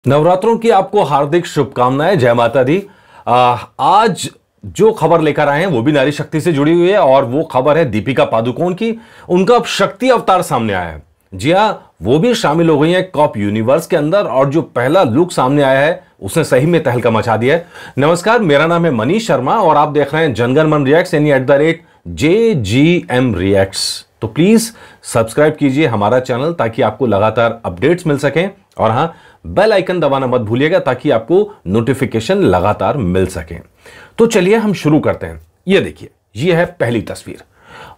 नवरात्रों की आपको हार्दिक शुभकामनाएं। जय माता दी। आज जो खबर लेकर आए हैं वो भी नारी शक्ति से जुड़ी हुई है और वो खबर है दीपिका पादुकोण की। उनका अब शक्ति अवतार सामने आया है। जी हां, वो भी शामिल हो गई है कॉप यूनिवर्स के अंदर और जो पहला लुक सामने आया है उसने सही में तहलका मचा दिया है। नमस्कार, मेरा नाम है मनीष शर्मा और आप देख रहे हैं जनगण मन रिएक्ट्स यानी @JGM रिएक्ट्स। तो प्लीज सब्सक्राइब कीजिए हमारा चैनल ताकि आपको लगातार अपडेट्स मिल सकें और हां, बेल आइकन दबाना मत भूलिएगा ताकि आपको नोटिफिकेशन लगातार मिल सके। तो चलिए हम शुरू करते हैं। ये देखिए, ये है पहली तस्वीर,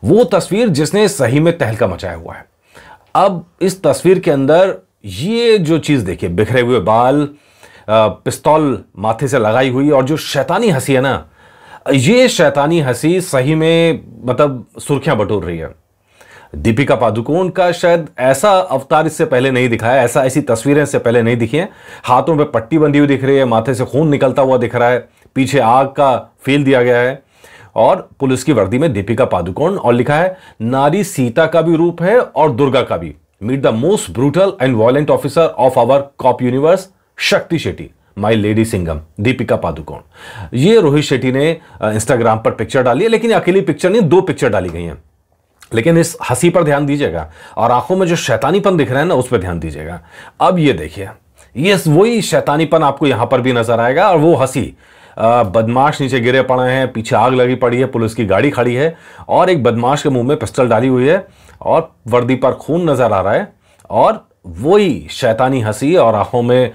वो तस्वीर जिसने सही में तहलका मचाया हुआ है। अब इस तस्वीर के अंदर ये जो चीज देखिए, बिखरे हुए बाल, पिस्तौल माथे से लगाई हुई और जो शैतानी हंसी है ना, ये शैतानी हंसी सही में मतलब सुर्खियां बटोर रही है। दीपिका पादुकोण का शायद ऐसा अवतार इससे पहले नहीं दिखाया, ऐसी तस्वीरें इससे पहले नहीं दिखी हैं। हाथों पे पट्टी बंधी हुई दिख रही है, माथे से खून निकलता हुआ दिख रहा है, पीछे आग का फील दिया गया है और पुलिस की वर्दी में दीपिका पादुकोण और लिखा है नारी सीता का भी रूप है और दुर्गा का भी। Meet the most brutal and violent officer of our cop universe Shakti Shetty, my lady Singham, Deepika Padukone. ये रोहित शेट्टी ने इंस्टाग्राम पर पिक्चर डाली है, लेकिन अकेली पिक्चर नहीं, 2 पिक्चर डाली गई हैं। लेकिन इस हंसी पर ध्यान दीजिएगा और आंखों में जो शैतानीपन दिख रहा है ना, उस पर ध्यान दीजिएगा। अब ये देखिए, ये वही शैतानीपन आपको यहां पर भी नजर आएगा और वो हंसी। बदमाश नीचे गिरे पड़े हैं, पीछे आग लगी पड़ी है, पुलिस की गाड़ी खड़ी है और एक बदमाश के मुंह में पिस्टल डाली हुई है और वर्दी पर खून नजर आ रहा है और वही शैतानी हंसी और आंखों में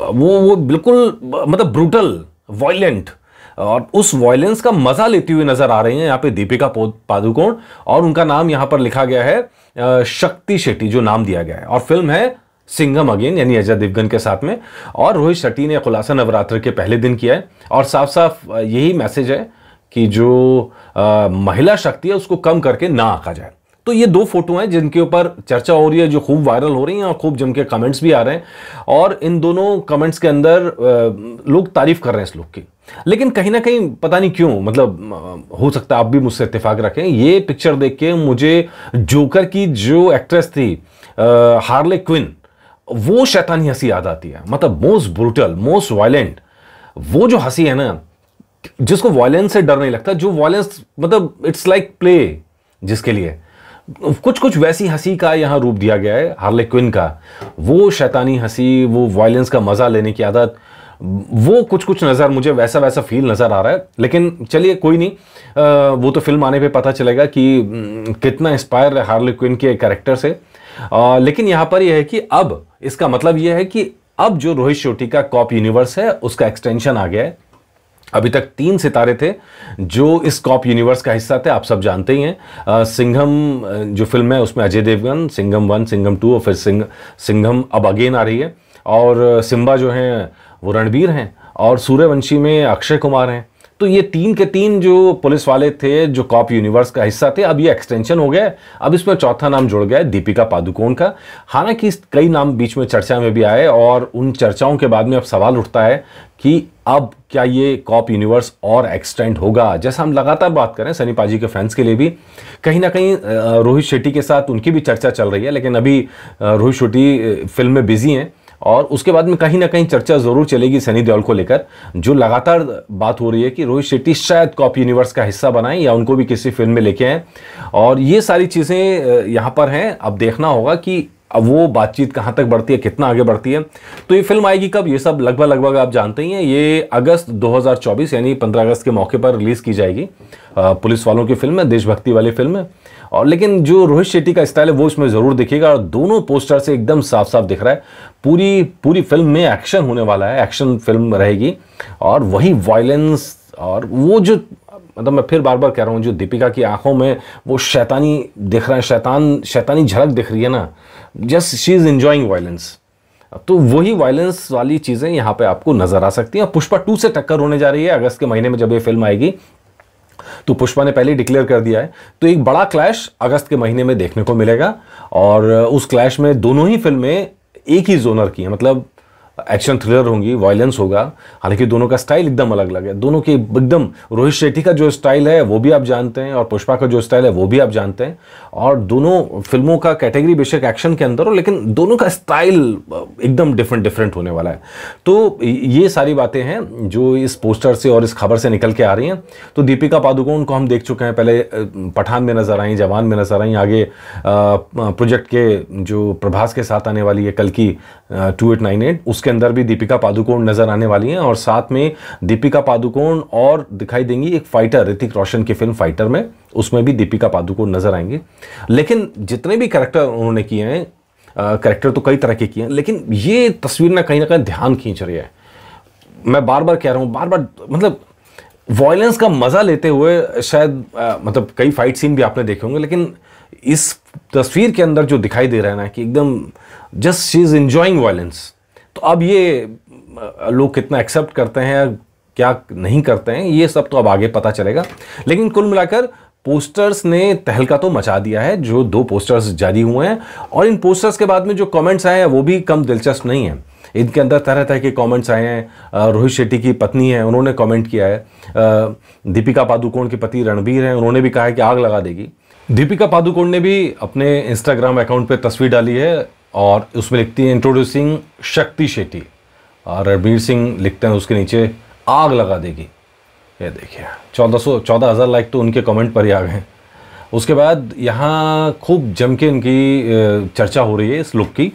वो बिल्कुल मतलब ब्रूटल, वायलेंट और उस वायलेंस का मजा लेती हुई नजर आ रही हैं यहाँ पे दीपिका पादुकोण। और उनका नाम यहाँ पर लिखा गया है शक्ति शेट्टी, जो नाम दिया गया है। और फिल्म है सिंघम अगेन यानी अजय देवगन के साथ में। और रोहित शेट्टी ने खुलासा नवरात्र के पहले दिन किया है और साफ साफ यही मैसेज है कि जो महिला शक्ति है उसको कम करके ना आंका जाए। तो ये 2 फोटो हैं जिनके ऊपर चर्चा हो रही है, जो खूब वायरल हो रही हैं और खूब जम के कमेंट्स भी आ रहे हैं और इन दोनों कमेंट्स के अंदर लोग तारीफ कर रहे हैं इस लुक की। लेकिन कहीं ना कहीं पता नहीं क्यों, मतलब हो सकता है आप भी मुझसे इत्तेफाक रखें, ये पिक्चर देख के मुझे जोकर की जो एक्ट्रेस थी हार्ले क्विन, वो शैतानी हंसी याद आती है। मतलब मोस्ट ब्रूटल, मोस्ट वायलेंट, वो जो हंसी है ना, जिसको वायलेंस से डर नहीं लगता, जो वायलेंस मतलब इट्स लाइक प्ले, जिसके लिए कुछ वैसी हंसी का यहां रूप दिया गया है हार्ले क्विन का। वो शैतानी हंसी, वो वायलेंस का मजा लेने की आदत, वो कुछ नजर मुझे वैसा फील नजर आ रहा है। लेकिन चलिए कोई नहीं, वो तो फिल्म आने पे पता चलेगा कि कितना इंस्पायर है हार्ले क्विन के कैरेक्टर से। लेकिन यहां पर यह है कि अब इसका मतलब यह है कि अब जो रोहित शेट्टी का कॉप यूनिवर्स है उसका एक्सटेंशन आ गया है। अभी तक 3 सितारे थे जो इस कॉप यूनिवर्स का हिस्सा थे, आप सब जानते ही हैं। सिंघम जो फिल्म है उसमें अजय देवगन, सिंघम 1, सिंघम 2 और फिर सिंघम अब अगेन आ रही है। और सिम्बा जो हैं वो रणबीर हैं और सूर्यवंशी में अक्षय कुमार हैं। तो ये 3 के 3 जो पुलिस वाले थे जो कॉप यूनिवर्स का हिस्सा थे, अब ये एक्सटेंशन हो गया है। अब इसमें चौथा नाम जुड़ गया है दीपिका पादुकोण का। हालांकि कई नाम बीच में चर्चा में भी आए और उन चर्चाओं के बाद में अब सवाल उठता है कि अब क्या ये कॉप यूनिवर्स और एक्सटेंड होगा। जैसा हम लगातार बात करें, सनी पाजी के फैंस के लिए भी कहीं ना कहीं रोहित शेट्टी के साथ उनकी भी चर्चा चल रही है। लेकिन अभी रोहित शेट्टी फिल्म में बिजी हैं और उसके बाद में कहीं ना कहीं चर्चा जरूर चलेगी सनी देओल को लेकर। जो लगातार बात हो रही है कि रोहित शेट्टी शायद कॉप यूनिवर्स का हिस्सा बनाएं या उनको भी किसी फिल्म में लेके आए। और ये सारी चीजें यहाँ पर हैं। अब देखना होगा कि अब वो बातचीत कहाँ तक बढ़ती है, कितना आगे बढ़ती है। तो ये फिल्म आएगी कब, ये सब लगभग आप जानते ही हैं। ये अगस्त 2024 यानी 15 अगस्त के मौके पर रिलीज की जाएगी। पुलिस वालों की फिल्म है, देशभक्ति वाली फिल्म है। और लेकिन जो रोहित शेट्टी का स्टाइल है वो इसमें जरूर दिखेगा और दोनों पोस्टर से एकदम साफ दिख रहा है। पूरी फिल्म में एक्शन होने वाला है, एक्शन फिल्म रहेगी और वही वायलेंस और वो जो मतलब मैं फिर बार कह रहा हूँ, जो दीपिका की आंखों में वो शैतानी दिख रहा है, शैतानी झलक दिख रही है ना, just she is enjoying violence. तो वही वायलेंस वाली चीजें यहाँ पे आपको नजर आ सकती हैं। पुष्पा 2 से टक्कर होने जा रही है अगस्त के महीने में जब ये फिल्म आएगी। तो पुष्पा ने पहले डिक्लेयर कर दिया है, तो एक बड़ा क्लैश अगस्त के महीने में देखने को मिलेगा। और उस क्लैश में दोनों ही फिल्में एक ही जोनर की हैं, मतलब एक्शन थ्रिलर होंगी, वायलेंस होगा। हालांकि दोनों का स्टाइल एकदम अलग अलग है, दोनों की एकदम, रोहित शेट्टी का जो स्टाइल है वो भी आप जानते हैं और पुष्पा का जो स्टाइल है वो भी आप जानते हैं, और दोनों फिल्मों का कैटेगरी बेशक एक्शन के अंदर हो, लेकिन दोनों का स्टाइल एकदम डिफरेंट होने वाला है। तो ये सारी बातें हैं जो इस पोस्टर से और इस खबर से निकल के आ रही हैं। तो दीपिका पादुकोण को हम देख चुके हैं, पहले पठान में नजर आई, जवान में नजर आई, आगे प्रोजेक्ट के जो प्रभास के साथ आने वाली है कल की 2898, उसके अंदर भी दीपिका पादुकोण नजर आने वाली हैं, और साथ में दीपिका पादुकोण और दिखाई देंगी एक फाइटर, ऋतिक रोशन की फिल्म फाइटर में, उसमें भी दीपिका पादुकोण नजर आएंगी। लेकिन जितने भी कैरेक्टर उन्होंने किए हैं, कैरेक्टर तो कई तरह के किए हैं, लेकिन ये तस्वीर ना कहीं ध्यान खींच रही है। मैं बार बार कह रहा हूं, बार बार, मतलब वॉयलेंस का मजा लेते हुए शायद मतलब कई फाइट सीन भी आपने देखे होंगे, लेकिन इस तस्वीर के अंदर जो दिखाई दे रहा है ना कि एकदम just she is enjoying violence. तो अब ये लोग कितना एक्सेप्ट करते हैं, क्या नहीं करते हैं, ये सब तो अब आगे पता चलेगा। लेकिन कुल मिलाकर पोस्टर्स ने तहलका तो मचा दिया है, जो 2 पोस्टर्स जारी हुए हैं, और इन पोस्टर्स के बाद में जो कमेंट्स आए हैं वो भी कम दिलचस्प नहीं है। इनके अंदर तरह तरह के कमेंट्स आए हैं। रोहित शेट्टी की पत्नी है, उन्होंने कमेंट किया है। दीपिका पादुकोण के पति रणबीर हैं, उन्होंने भी कहा है कि आग लगा देगी। दीपिका पादुकोण ने भी अपने इंस्टाग्राम अकाउंट पे तस्वीर डाली है और उसमें लिखती है इंट्रोड्यूसिंग शक्ति शेट्टी, और रणबीर सिंह लिखते हैं उसके नीचे आग लगा देगी। ये देखिए 14,000 लाइक तो उनके कमेंट पर ही आ गए। उसके बाद यहाँ खूब जम के इनकी चर्चा हो रही है इस लुक की,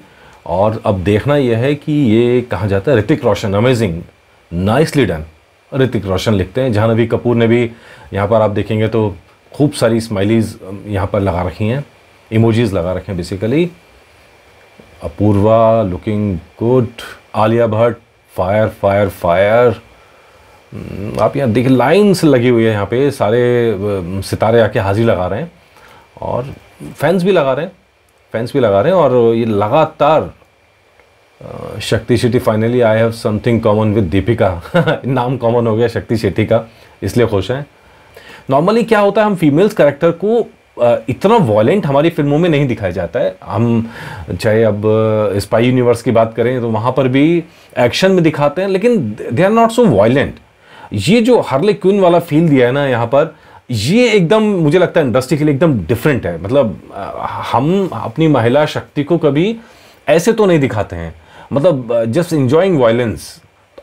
और अब देखना यह है कि ये कहा जाता है Hrithik Roshan, amazing, nicely done, Hrithik Roshan लिखते हैं। जाह्नवी कपूर ने भी यहाँ पर आप देखेंगे तो खूब सारी स्माइलीज यहाँ पर लगा रखी हैं, इमोजीज लगा रखे हैं basically. Apoorva looking good, Alia Bhatt fire fire fire. आप यहाँ देखिए लाइन्स लगी हुई है, यहाँ पे सारे सितारे आके हाजिर लगा रहे हैं, और फैंस भी लगा रहे हैं, और ये लगातार शक्ति Shetty finally I have something common with Deepika नाम कॉमन हो गया शक्ति शेट्टी का, इसलिए खुश हैं। नॉर्मली क्या होता है, हम फीमेल्स कैरेक्टर को इतना वॉयलेंट हमारी फिल्मों में नहीं दिखाया जाता है। हम चाहे अब स्पाई यूनिवर्स की बात करें तो वहाँ पर भी एक्शन में दिखाते हैं, लेकिन they are not so violent. ये जो हार्ले क्विन वाला फील दिया है ना यहाँ पर, ये एकदम मुझे लगता है इंडस्ट्री के लिए एकदम डिफरेंट है। मतलब हम अपनी महिला शक्ति को कभी ऐसे तो नहीं दिखाते हैं, मतलब जस्ट एंजॉइंग वायलेंस।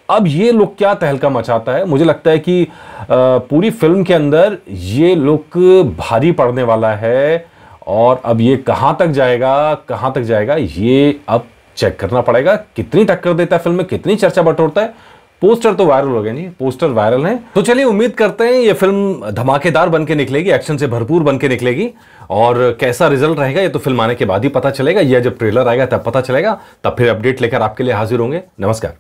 अब ये लुक क्या तहलका मचाता है, मुझे लगता है कि पूरी फिल्म के अंदर ये लुक भारी पड़ने वाला है, और अब ये कहाँ तक जाएगा ये अब चेक करना पड़ेगा। कितनी टक्कर देता है फिल्म में, कितनी चर्चा बटोरता है। पोस्टर तो वायरल हो गए, नहीं पोस्टर वायरल हैं, तो चलिए उम्मीद करते हैं ये फिल्म धमाकेदार बन के निकलेगी, एक्शन से भरपूर बन के निकलेगी, और कैसा रिजल्ट रहेगा ये तो फिल्म आने के बाद ही पता चलेगा, या जब ट्रेलर आएगा तब पता चलेगा। तब फिर अपडेट लेकर आपके लिए हाजिर होंगे। नमस्कार।